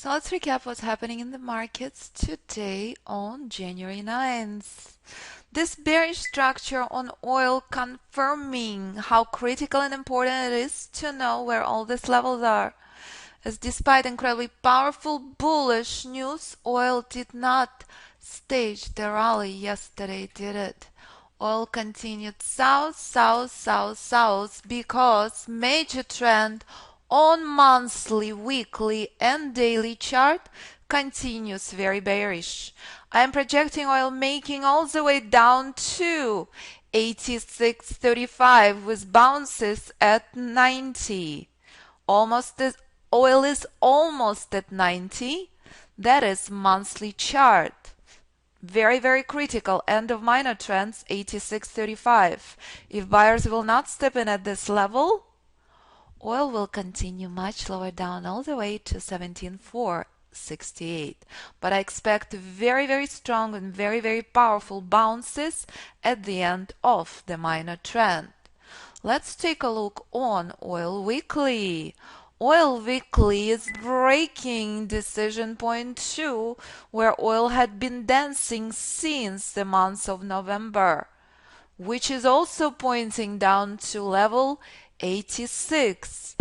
So let's recap what's happening in the markets today on January 9th. This bearish structure on oil confirming how critical and important it is to know where all these levels are. As despite incredibly powerful bullish news, oil did not stage the rally yesterday, did it? Oil continued south, south, south, south because major trend on monthly, weekly and daily chart continues very bearish. I am projecting oil making all the way down to 86.35 with bounces at 90. Oil is almost at 90. That is monthly chart. Very, very critical. End of minor trends, 86.35. If buyers will not step in at this level, oil will continue much lower down all the way to 17.468. But I expect very, very strong and very, very powerful bounces at the end of the minor trend. Let's take a look on oil weekly. Oil weekly is breaking decision point 2, where oil had been dancing since the month of November, which is also pointing down to level 86,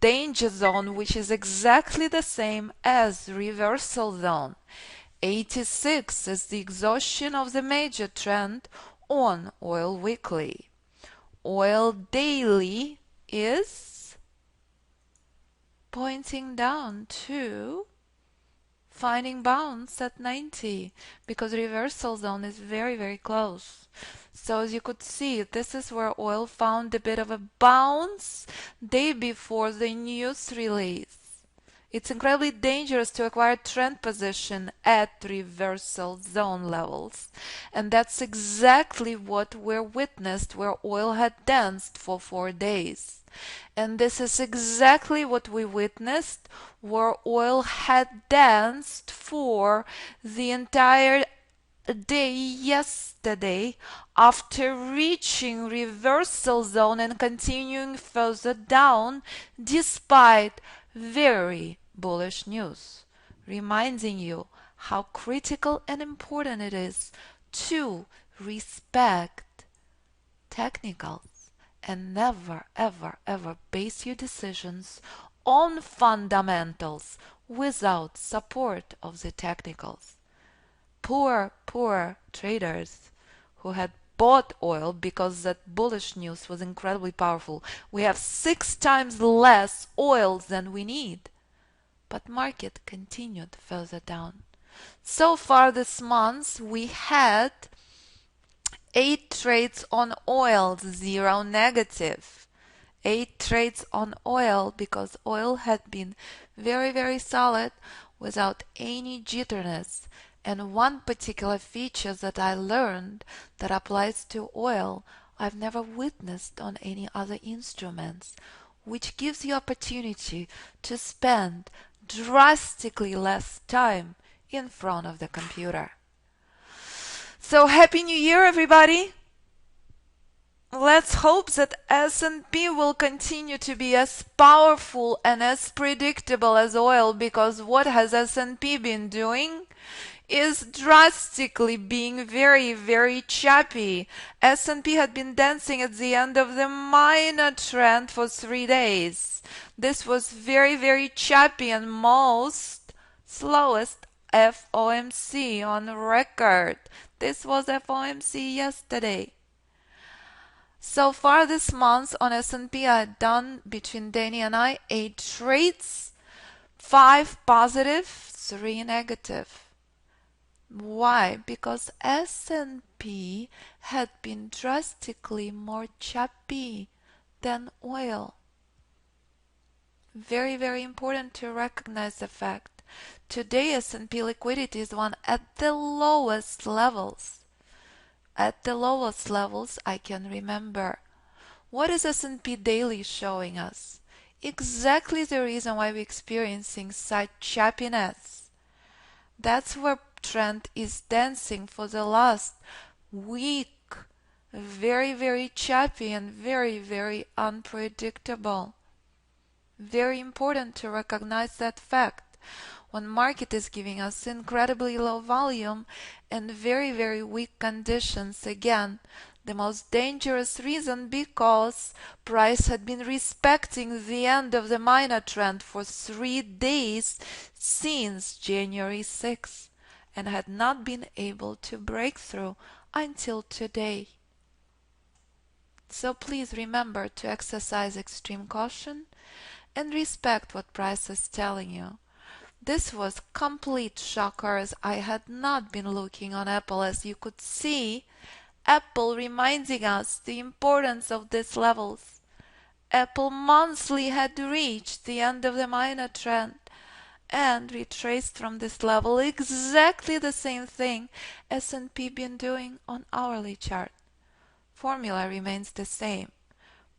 danger zone, which is exactly the same as reversal zone. 86 is the exhaustion of the major trend on oil weekly. Oil daily is pointing down to finding bounce at 90 because reversal zone is very, very close. So as you could see, this is where oil found a bit of a bounce day before the news release. It's incredibly dangerous to acquire trend position at reversal zone levels. And that's exactly what we witnessed where oil had danced for 4 days. And this is exactly what we witnessed where oil had danced for the entire day yesterday after reaching reversal zone and continuing further down despite very bullish news, reminding you how critical and important it is to respect technicals and never ever ever base your decisions on fundamentals without support of the technicals. Poor traders who had bought oil because that bullish news was incredibly powerful. We have 6 times less oil than we need. But market continued further down. So far this month we had 8 trades on oil, 0 negative. 8 trades on oil because oil had been very, very solid without any jitterness. And one particular feature that I learned that applies to oil, I've never witnessed on any other instruments, which gives you opportunity to spend drastically less time in front of the computer. So Happy New Year, everybody! Let's hope that S&P will continue to be as powerful and as predictable as oil, because what has S&P been doing is drastically being very, very choppy. S&P had been dancing at the end of the minor trend for 3 days. This was very, very choppy and most slowest FOMC on record. This was FOMC yesterday. So far this month on S&P, I had done between Danny and I 8 trades, 5 positive, 3 negative. Why? Because S&P had been drastically more choppy than oil. Very, very important to recognize the fact. Today S&P liquidity is one at the lowest levels. At the lowest levels I can remember. What is S&P daily showing us? Exactly the reason why we're experiencing such choppiness. That's where trend is dancing for the last week. Very, very choppy and very, very unpredictable. Very important to recognize that fact. when market is giving us incredibly low volume and very, very weak conditions. Again, the most dangerous reason because price had been respecting the end of the minor trend for 3 days since January 6th and had not been able to break through until today. So please remember to exercise extreme caution and respect what price is telling you. This was complete shocker as I had not been looking on Apple. As you could see, Apple reminding us the importance of these levels. Apple monthly had reached the end of the minor trend and retraced from this level exactly the same thing S&P been doing on hourly chart. Formula remains the same.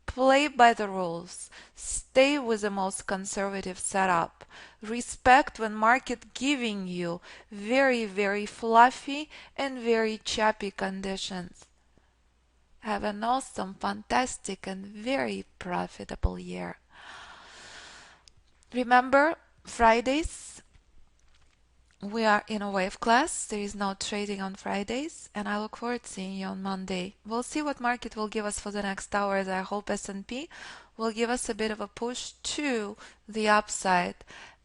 Play by the rules. Stay with the most conservative setup. Respect when market giving you very, very fluffy and very choppy conditions. Have an awesome, fantastic, and very profitable year. Remember, Fridays we are in a wave class. There is no trading on Fridays, and I look forward to seeing you on Monday. We'll see what market will give us for the next hours. I hope S&P will give us a bit of a push to the upside,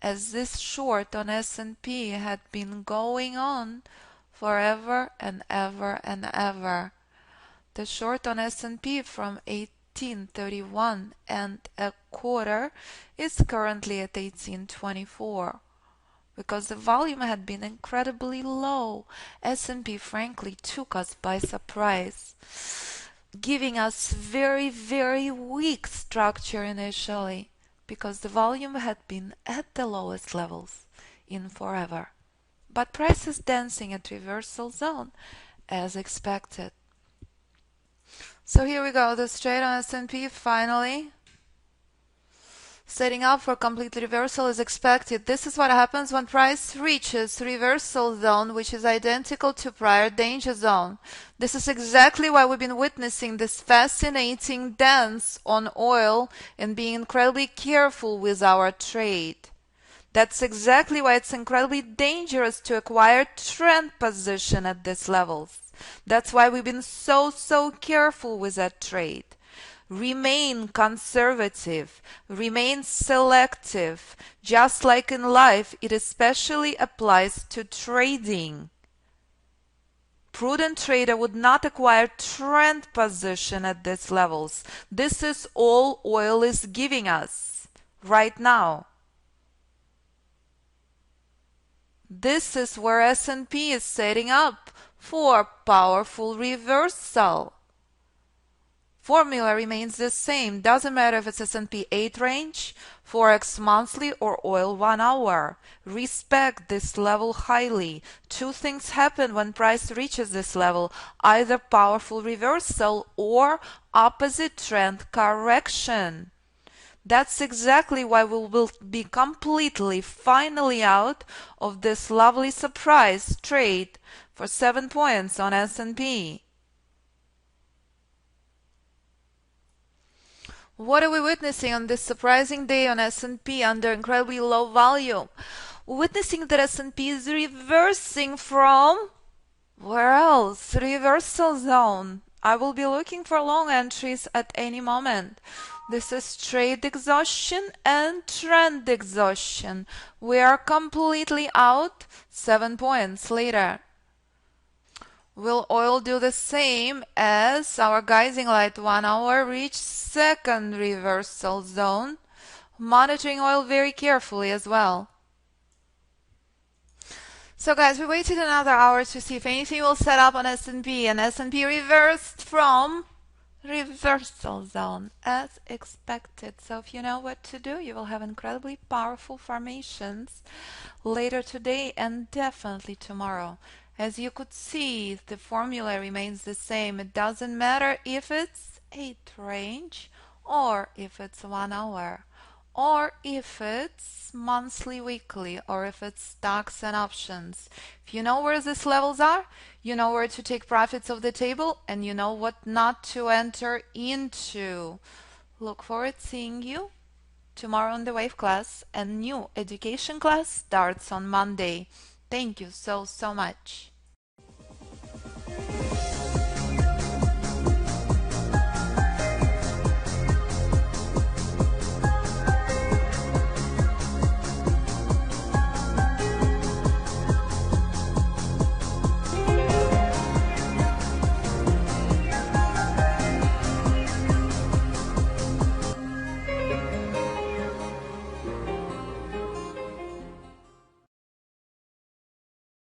as this short on S&P had been going on forever and ever and ever. The short on S&P from 1831 and a quarter is currently at 1824. Because the volume had been incredibly low, S&P frankly took us by surprise, giving us very, very weak structure initially, because the volume had been at the lowest levels in forever. But price is dancing at reversal zone as expected. So here we go, the trade on S&P finally setting up for complete reversal is expected. This is what happens when price reaches reversal zone, which is identical to prior danger zone. This is exactly why we've been witnessing this fascinating dance on oil and being incredibly careful with our trade. That's exactly why it's incredibly dangerous to acquire trend position at these levels. That's why we've been so careful with that trade. Remain conservative, remain selective. Just like in life, it especially applies to trading. Prudent trader would not acquire trend position at these levels. This is all oil is giving us right now. This is where S&P is setting up for powerful reversal. Formula remains the same. Doesn't matter if it's S&P 8 range, Forex monthly, or oil 1 hour. Respect this level highly. Two things happen when price reaches this level: either powerful reversal or opposite trend correction. That's exactly why we will be completely, finally out of this lovely surprise trade for 7 points on S&P. What are we witnessing on this surprising day on S&P under incredibly low volume? We're witnessing that S&P is reversing from where else? Reversal zone. I will be looking for long entries at any moment. This is trade exhaustion and trend exhaustion. We are completely out 7 points later. Will oil do the same as our guiding light 1 hour reach second reversal zone? Monitoring oil very carefully as well. So guys, we waited another hour to see if anything will set up on S&P, and S&P reversed from reversal zone as expected. So if you know what to do, you will have incredibly powerful formations later today and definitely tomorrow. As you could see, the formula remains the same. It doesn't matter if it's 8 range or if it's 1 hour or if it's monthly, weekly, or if it's stocks and options. If you know where these levels are, you know where to take profits off the table, and you know what not to enter into. Look forward to seeing you tomorrow on the Wave class, and new education class starts on Monday. Thank you so much.